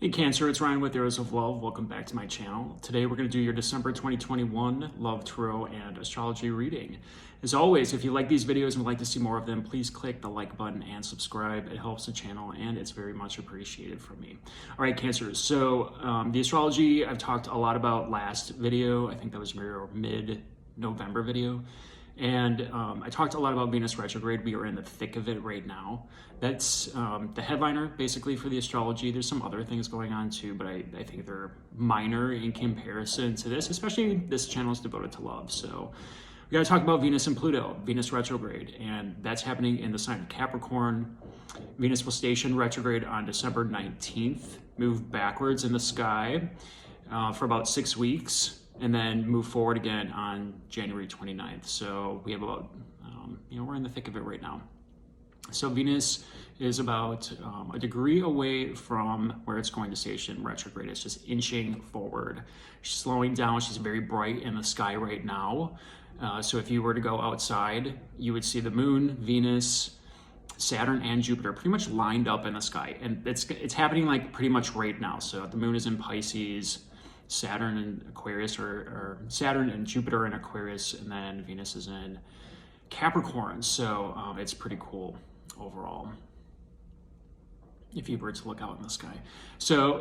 Hey Cancer, it's Ryan with Arrows of Love. Welcome back to my channel. Today we're going to do your December 2021 Love Tarot and Astrology reading. As always, if you like these videos and would like to see more of them, please click the like button and subscribe. It helps the channel and it's very much appreciated from me. All right, Cancer. So the astrology I've talked a lot about last video. I think that was your mid-November video. And I talked a lot about Venus retrograde. We are in the thick of it right now. That's the headliner basically for the astrology. There's some other things going on too, but I think they're minor in comparison to this, especially this channel is devoted to love. So we got to talk about Venus and Pluto, Venus retrograde, and that's happening in the sign of Capricorn. Venus will station retrograde on December 19th, move backwards in the sky for about 6 weeks, and then move forward again on January 29th. So we have about, we're in the thick of it right now. So Venus is about a degree away from where it's going to station retrograde. It's just inching forward. She's slowing down. She's very bright in the sky right now. So if you were to go outside, you would see the moon, Venus, Saturn, and Jupiter pretty much lined up in the sky. And it's happening like pretty much right now. So the moon is in Pisces, Saturn and Aquarius, or Saturn and Jupiter in Aquarius, and then Venus is in Capricorn. So it's pretty cool overall if you were to look out in the sky. So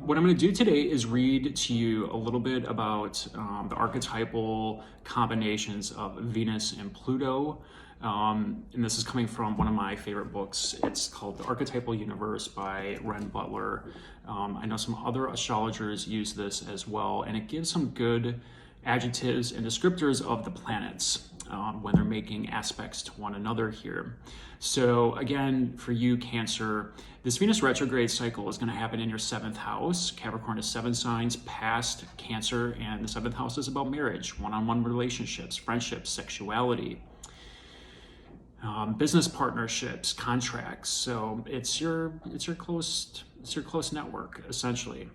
what I'm going to do today is read to you a little bit about the archetypal combinations of Venus and Pluto. And this is coming from one of my favorite books. It's called The Archetypal Universe by Ren Butler. I know some other astrologers use this as well, and it gives some good adjectives and descriptors of the planets when they're making aspects to one another here. So again, for you, Cancer, this Venus retrograde cycle is going to happen in your 7th house. Capricorn is 7 signs past Cancer, and the 7th house is about marriage, one-on-one relationships, friendships, sexuality, business partnerships, contracts. So it's your close network essentially.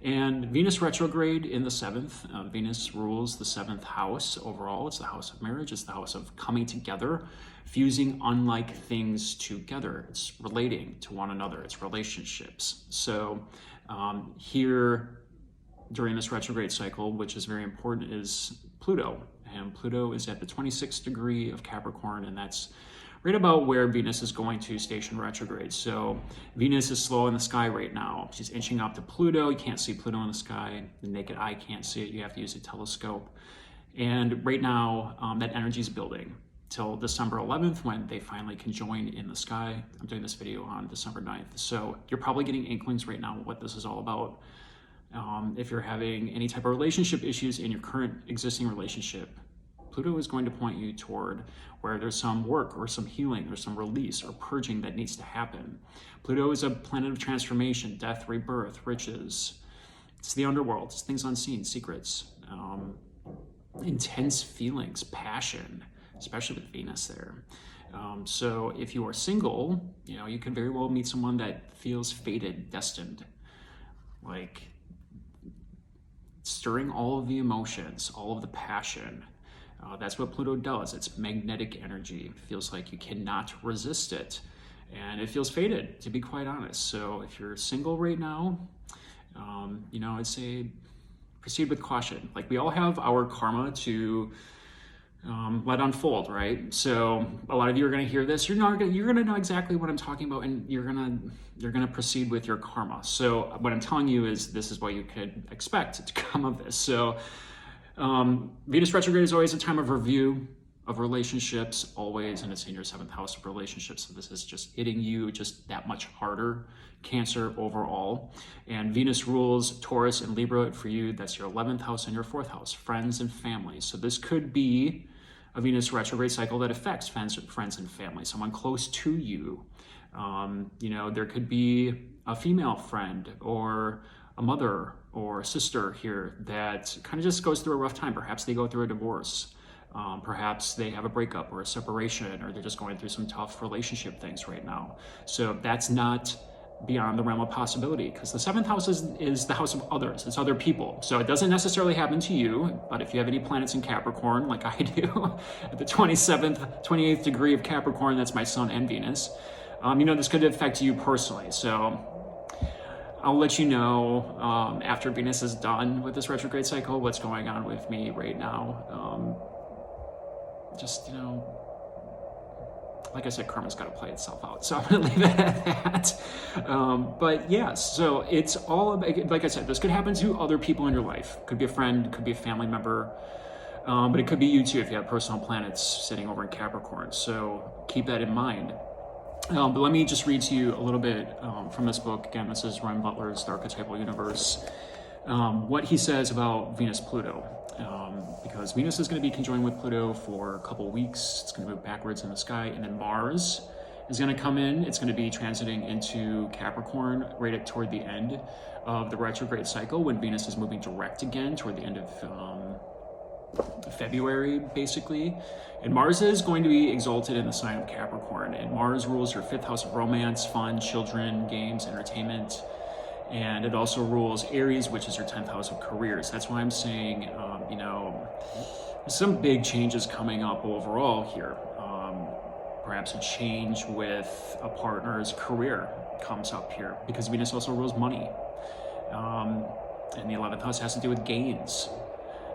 And Venus retrograde in the 7th. Venus rules the 7th house overall. It's the house of marriage. It's the house of coming together, fusing unlike things together. It's relating to one another. It's relationships. So here during this retrograde cycle, which is very important, is Pluto. And Pluto is at the 26th degree of Capricorn, and that's right about where Venus is going to station retrograde. So Venus is slow in the sky right now. She's inching up to Pluto. You can't see Pluto in the sky. The naked eye can't see it. You have to use a telescope. And right now, that energy is building till December 11th when they finally conjoin in the sky. I'm doing this video on December 9th. So you're probably getting inklings right now what this is all about. If you're having any type of relationship issues in your current existing relationship, Pluto is going to point you toward where there's some work or some healing or some release or purging that needs to happen. Pluto is a planet of transformation, death, rebirth, riches. It's the underworld. It's things unseen, secrets, intense feelings, passion, especially with Venus there. So if you are single, you can very well meet someone that feels fated, destined, like stirring all of the emotions, all of the passion. That's what Pluto does. It's magnetic energy. It feels like you cannot resist it. And it feels fated, to be quite honest. So if you're single right now, I'd say proceed with caution. Like, we all have our karma to let unfold, right? So a lot of you are going to hear this. You're going to know exactly what I'm talking about, and you're going to proceed with your karma. So what I'm telling you is this is what you could expect to come of this. So Venus retrograde is always a time of review of relationships, always, and it's in your 7th house of relationships. So this is just hitting you just that much harder, Cancer, overall. And Venus rules Taurus and Libra for you. That's your 11th house and your 4th house, friends and family. So this could be a Venus retrograde cycle that affects friends and family, someone close to you. There could be a female friend or a mother or a sister here that kind of just goes through a rough time. Perhaps they go through a divorce. Perhaps they have a breakup or a separation, or they're just going through some tough relationship things right now. So that's not beyond the realm of possibility, because the 7th house is the house of others. It's other people. So it doesn't necessarily happen to you, but if you have any planets in Capricorn, like I do, at the 27th, 28th degree of Capricorn, that's my Sun and Venus, this could affect you personally. So I'll let you know after Venus is done with this retrograde cycle what's going on with me right now. Just, you know, like I said, karma's got to play itself out, so I'm going to leave it at that. But yeah, so it's all about, like I said, this could happen to other people in your life. Could be a friend, could be a family member, but it could be you too if you have personal planets sitting over in Capricorn. So keep that in mind. But let me just read to you a little bit from this book. Again, this is Ryan Butler's The Archetypal Universe. What he says about Venus-Pluto. Because Venus is going to be conjoined with Pluto for a couple of weeks. It's going to move backwards in the sky. And then Mars is going to come in. It's going to be transiting into Capricorn toward the end of the retrograde cycle, when Venus is moving direct again toward the end of February, basically. And Mars is going to be exalted in the sign of Capricorn. And Mars rules your 5th house of romance, fun, children, games, entertainment. And it also rules Aries, which is your 10th house of careers. That's why I'm saying, you know, there's some big changes coming up overall here. Perhaps a change with a partner's career comes up here, because Venus also rules money. And the 11th house has to do with gains.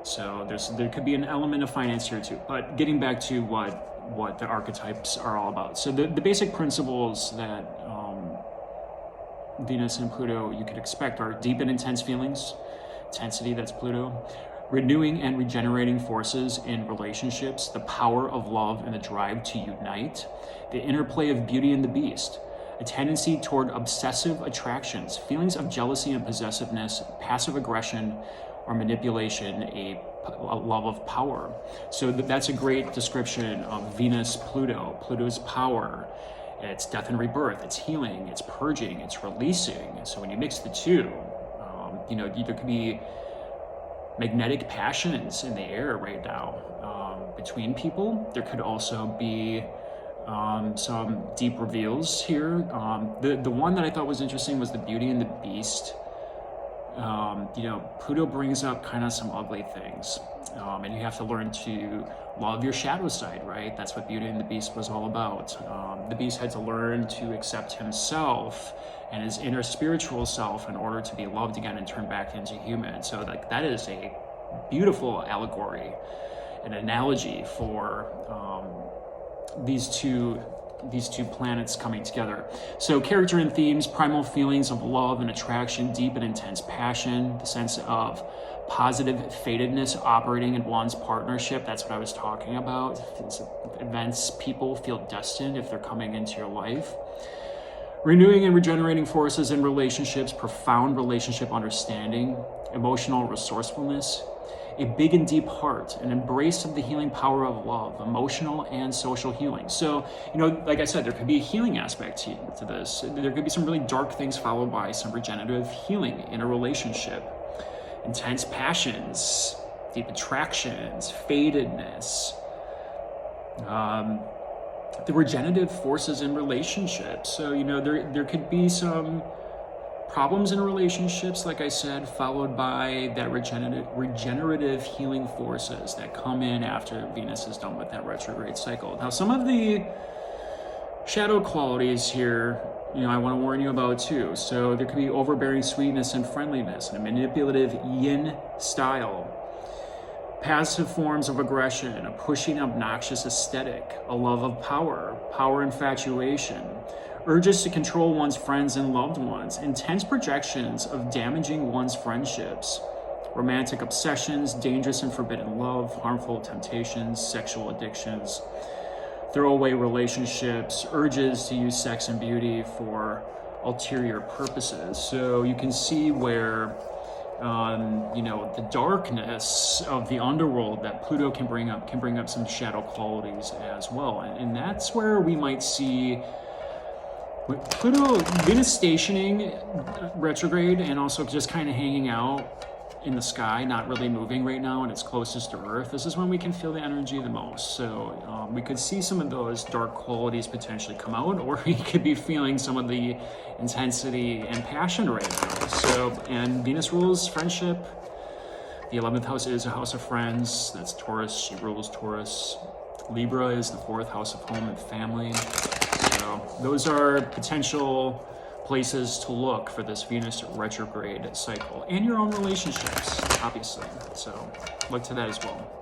So there could be an element of finance here too. But getting back to what the archetypes are all about. So the basic principles that Venus and Pluto you could expect are deep and intense feelings, intensity, that's Pluto, renewing and regenerating forces in relationships, the power of love and the drive to unite, the interplay of beauty and the beast, a tendency toward obsessive attractions, feelings of jealousy and possessiveness, passive aggression or manipulation, a love of power. So that's a great description of Venus-Pluto. Pluto's power. It's death and rebirth, it's healing, it's purging, it's releasing. So when you mix the two, you know, there could be magnetic passions in the air right now between people. There could also be some deep reveals here. The one that I thought was interesting was the beauty and the beast. You know, Pluto brings up kind of some ugly things. And you have to learn to love your shadow side, right? That's what Beauty and the Beast was all about. The Beast had to learn to accept himself and his inner spiritual self in order to be loved again and turn back into human. So like that is a beautiful allegory, an analogy for these two planets coming together. So character and themes: primal feelings of love and attraction, deep and intense passion, the sense of positive fatedness operating in one's partnership. That's what I was talking about. It's events people feel destined if they're coming into your life. Renewing and regenerating forces in relationships, profound relationship understanding, emotional resourcefulness, a big and deep heart, an embrace of the healing power of love, emotional and social healing. So, you know, like I said, there could be a healing aspect to this. There could be some really dark things followed by some regenerative healing in a relationship. Intense passions, deep attractions, fatedness, the regenerative forces in relationships. So, you know, there could be some problems in relationships, like I said, followed by that regenerative healing forces that come in after Venus is done with that retrograde cycle. Now, some of the shadow qualities here, you know, I want to warn you about too. So there could be overbearing sweetness and friendliness, and a manipulative yin style, passive forms of aggression, a pushing, obnoxious aesthetic, a love of power infatuation, urges to control one's friends and loved ones, intense projections of damaging one's friendships, romantic obsessions, dangerous and forbidden love, harmful temptations, sexual addictions, throwaway relationships, urges to use sex and beauty for ulterior purposes. So you can see where, you know, the darkness of the underworld that Pluto can bring up some shadow qualities as well. And that's where we might see with Pluto, Venus stationing retrograde and also just kind of hanging out in the sky, not really moving right now, and it's closest to Earth. This is when we can feel the energy the most. So we could see some of those dark qualities potentially come out, or we could be feeling some of the intensity and passion right now. So, and Venus rules friendship. The 11th house is a house of friends. That's Taurus. She rules Taurus. Libra is the 4th house of home and family. So those are potential places to look for this Venus retrograde cycle, and your own relationships, obviously. So look to that as well.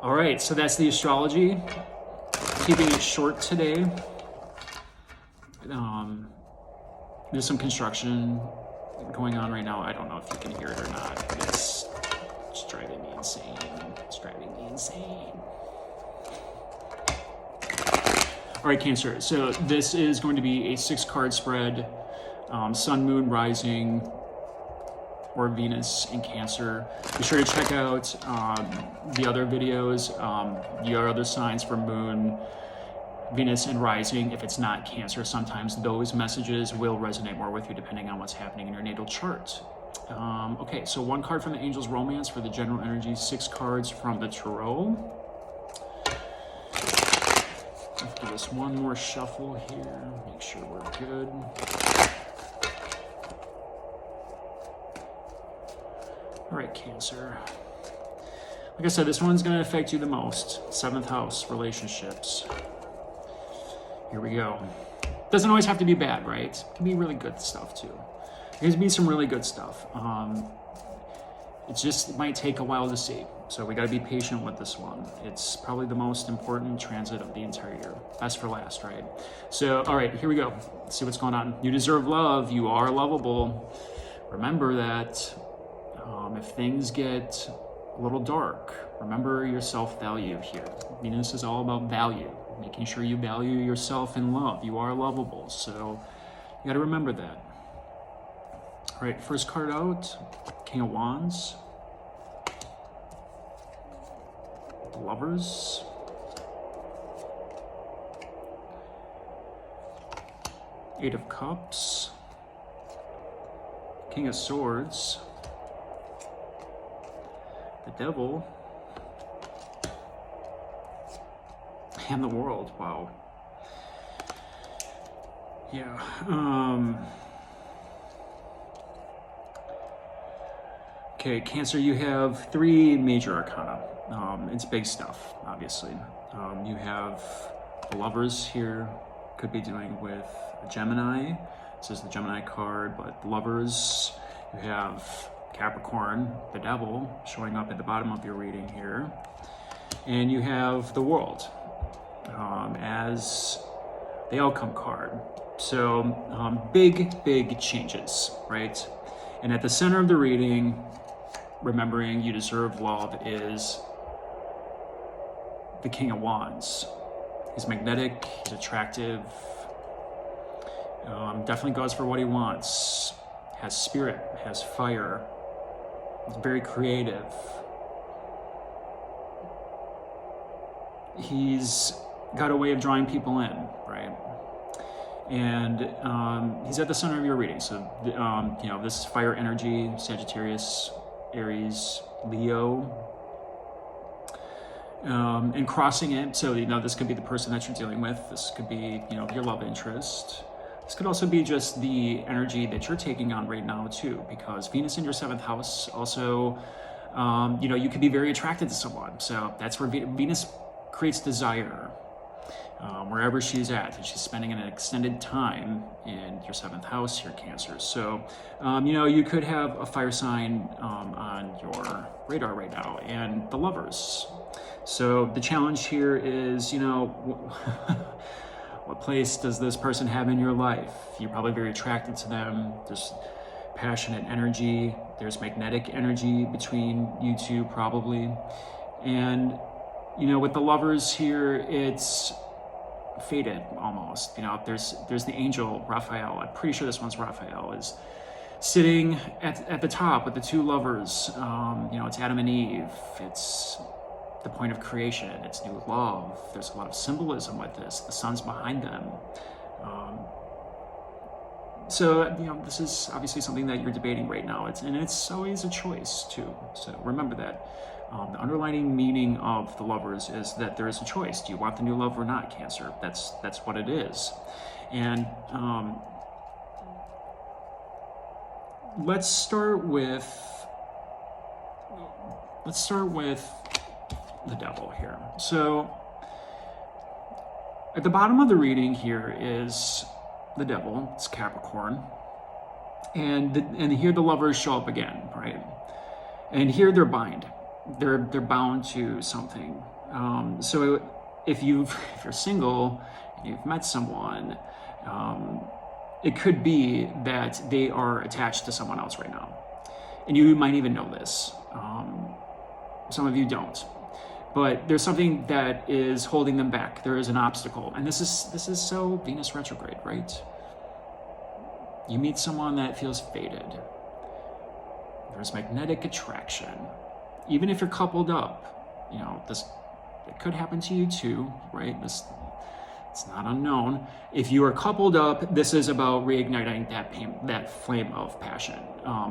All right, so that's the astrology. Keeping it short today. There's some construction going on right now. I don't know if you can hear it or not. It's driving me insane. It's driving me insane. All right, Cancer. So this is going to be a 6-card spread. Sun, Moon, Rising, or Venus in Cancer. Be sure to check out the other videos, the other signs for Moon, Venus, and Rising. If it's not Cancer, sometimes those messages will resonate more with you depending on what's happening in your natal chart. Okay, so 1 card from the Angel's Romance for the general energy, 6 cards from the Tarot. Let's give us one more shuffle here, make sure we're good. All right, Cancer. Like I said, this one's going to affect you the most. 7th house, relationships. Here we go. Doesn't always have to be bad, right? It can be really good stuff too. There's be some really good stuff. It might take a while to see. So we got to be patient with this one. It's probably the most important transit of the entire year. Best for last, right? So, all right, here we go. Let's see what's going on. You deserve love. You are lovable. Remember that. If things get a little dark, remember your self-value here. Venus is all about value, making sure you value yourself in love. You are lovable, so you got to remember that. All right, first card out, King of Wands, Lovers, Eight of Cups, King of Swords, the Devil, and the World. Wow. Yeah. Okay, Cancer, you have 3 major arcana. It's big stuff, obviously. You have the Lovers here, could be dealing with a Gemini. This is the Gemini card, but the Lovers, you have Capricorn, the Devil, showing up at the bottom of your reading here. And you have the World as the outcome card. So big changes, right? And at the center of the reading, remembering you deserve love, is the King of Wands. He's magnetic, he's attractive, definitely goes for what he wants, has spirit, has fire. He's very creative. He's got a way of drawing people in, right? And he's at the center of your reading. So, you know, this is fire energy, Sagittarius, Aries, Leo. And crossing it, so, you know, this could be the person that you're dealing with. This could be, you know, your love interest. This could also be just the energy that you're taking on right now too, because Venus in your 7th house also, you know, you could be very attracted to someone. So that's where Venus creates desire, wherever she's at, and she's spending an extended time in your 7th house here, Cancer. So, you know, you could have a fire sign on your radar right now, and the Lovers. So the challenge here is, you know, what place does this person have in your life? You're probably very attracted to them. There's passionate energy. There's magnetic energy between you two, probably. And, you know, with the Lovers here, it's faded almost. You know, there's the angel, Raphael. I'm pretty sure this one's Raphael, is sitting at the top with the 2 lovers. You know, it's Adam and Eve. It's the point of creation. It's new love. There's a lot of symbolism with this. The sun's behind them. So, you know, this is obviously something that you're debating right now. It's always a choice too. So remember that. The underlying meaning of the Lovers is that there is a choice. Do you want the new love or not, Cancer? That's what it is. And let's start with the Devil here. So at the bottom of the reading here is the devil, it's Capricorn. And here the lovers show up again, right? And here they're bind. They're bound to something. So if you're single and you've met someone, it could be that they are attached to someone else right now. And you might even know this. Some of you don't. But there's something that is holding them back. There is an obstacle. And this is so Venus retrograde, right? You meet someone that feels fated. There's magnetic attraction. Even if you're coupled up, you know, it could happen to you too, right? It's not unknown. If you are coupled up, this is about reigniting that flame of passion.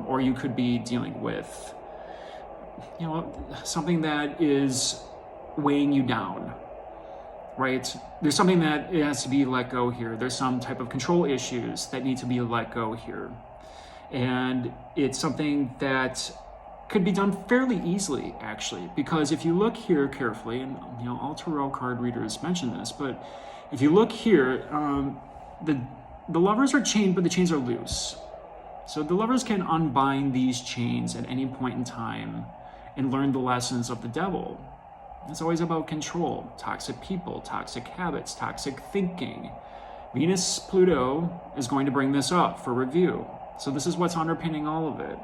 Or you could be dealing with, you know, something that is weighing you down, right? There's something that it has to be let go here. There's some type of control issues that need to be let go here. And it's something that could be done fairly easily, actually, because if you look here carefully, and you know, all tarot card readers mention this, but if you look here, the lovers are chained, but the chains are loose. So the lovers can unbind these chains at any point in time and learn the lessons of the devil. It's always about control, toxic people, toxic habits, toxic thinking. Venus, Pluto is going to bring this up for review. So this is what's underpinning all of it.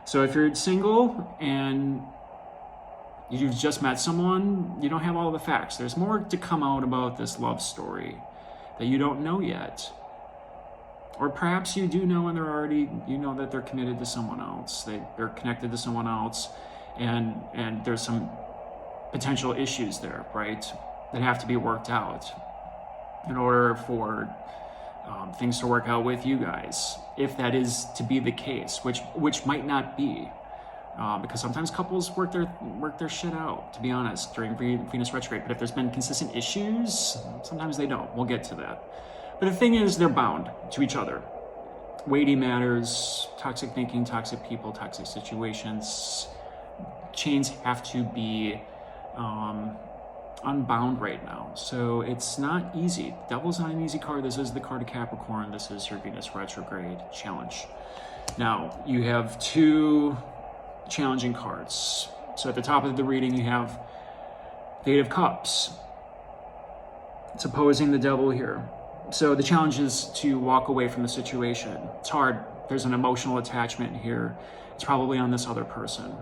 So if you're single and you've just met someone, you don't have all the facts. There's more to come out about this love story that you don't know yet. Or perhaps you do know and you know that they're committed to someone else. They're connected to someone else, and there's some potential issues there, right, that have to be worked out in order for things to work out with you guys, if that is to be the case, which might not be, because sometimes couples work their shit out, to be honest, during Venus retrograde. But if there's been consistent issues, sometimes they don't. We'll get to that. But the thing is, they're bound to each other. Weighty matters, toxic thinking, toxic people, toxic situations. Chains have to be unbound right now. So it's not easy. Devil's not an easy card. This is the card of Capricorn. This is your Venus retrograde challenge. Now, you have two challenging cards. So at the top of the reading, you have the Eight of Cups. It's opposing the devil here. So the challenge is to walk away from the situation. It's hard. There's an emotional attachment here. It's probably on this other person.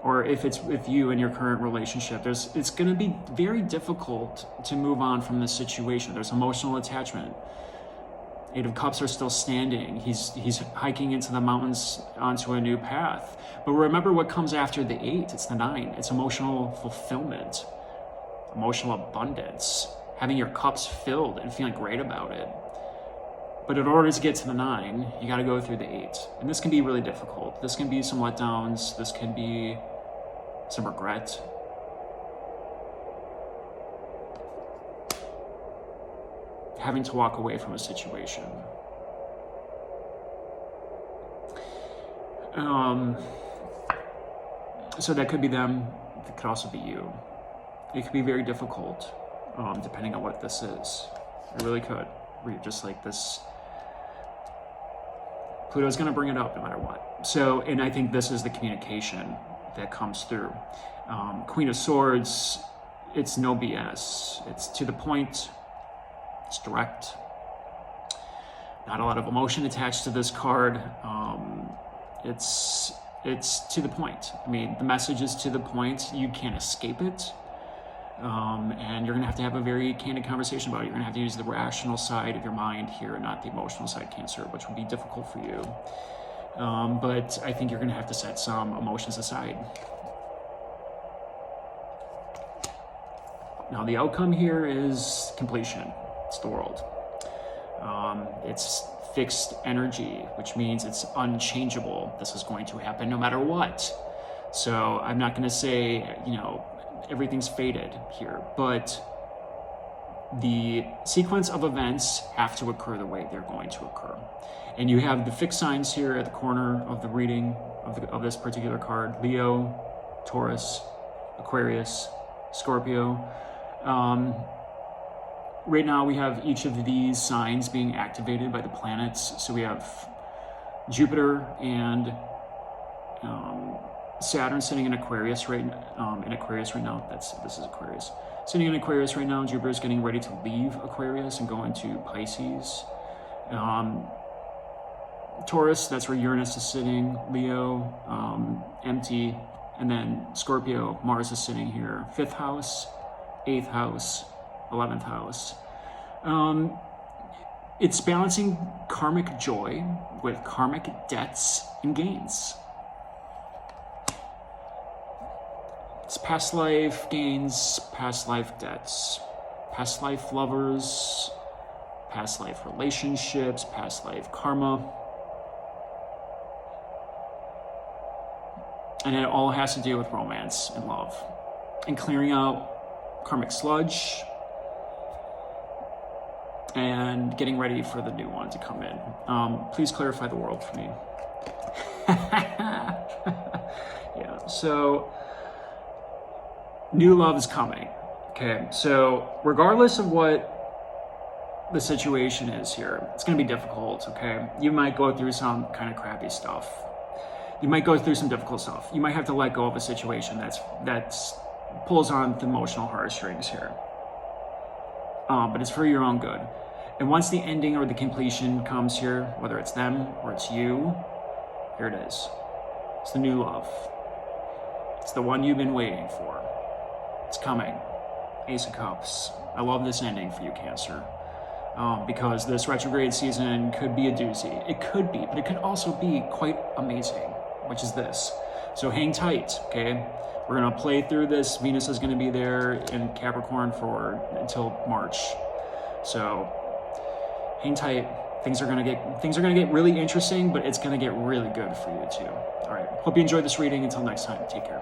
Or if it's with you in your current relationship, it's going to be very difficult to move on from this situation. There's emotional attachment. Eight of Cups are still standing. He's hiking into the mountains onto a new path. But remember what comes after the 8. It's the 9. It's emotional fulfillment, emotional abundance, having your cups filled and feeling great about it. But in order to get to the 9, you got to go through the 8. And this can be really difficult. This can be some letdowns. This can be some regret. Having to walk away from a situation. So that could be them. It could also be you. It could be very difficult, depending on what this is. It really could. Where you're just like this. Pluto's going to bring it up no matter what. So, and I think this is the communication that comes through. Queen of Swords, it's no BS. It's to the point. It's direct. Not a lot of emotion attached to this card. It's to the point. I mean, the message is to the point. You can't escape it. And you're going to have a very candid conversation about it. You're going to have to use the rational side of your mind here, not the emotional side, Cancer, which will be difficult for you. But I think you're going to have to set some emotions aside. Now, the outcome here is completion. It's the world. It's fixed energy, which means it's unchangeable. This is going to happen no matter what. So I'm not going to say, everything's fated here, but the sequence of events have to occur the way they're going to occur. And you have the fixed signs here at the corner of the reading of this particular card: Leo, Taurus, Aquarius, Scorpio. right now we have each of these signs being activated by the planets. So we have Jupiter and Saturn sitting in Aquarius right now. This is Aquarius. Sitting in Aquarius right now. Jupiter is getting ready to leave Aquarius and go into Pisces. Taurus, that's where Uranus is sitting. Leo, empty. And then Scorpio, Mars is sitting here. 5th house, 8th house, 11th house. It's balancing karmic joy with karmic debts and gains. It's past life gains, past life debts, past life lovers, past life relationships, past life karma. And it all has to do with romance and love and clearing out karmic sludge and getting ready for the new one to come in. Please clarify the world for me. Yeah, so new love is coming. Okay, so regardless of what the situation is here, it's going to be difficult, okay? You might go through some kind of crappy stuff. You might go through some difficult stuff. You might have to let go of a situation that's pulls on the emotional heartstrings here. But it's for your own good. And once the ending or the completion comes here, whether it's them or it's you, here it is. It's the new love. It's the one you've been waiting for. It's coming. Ace of Cups. I love this ending for you, Cancer. Because this retrograde season could be a doozy. It could be, but it could also be quite amazing, which is this. So hang tight, okay? We're gonna play through this. Venus is gonna be there in Capricorn until March. So hang tight. Things are gonna get really interesting, but it's gonna get really good for you too. All right, hope you enjoyed this reading. Until next time, take care.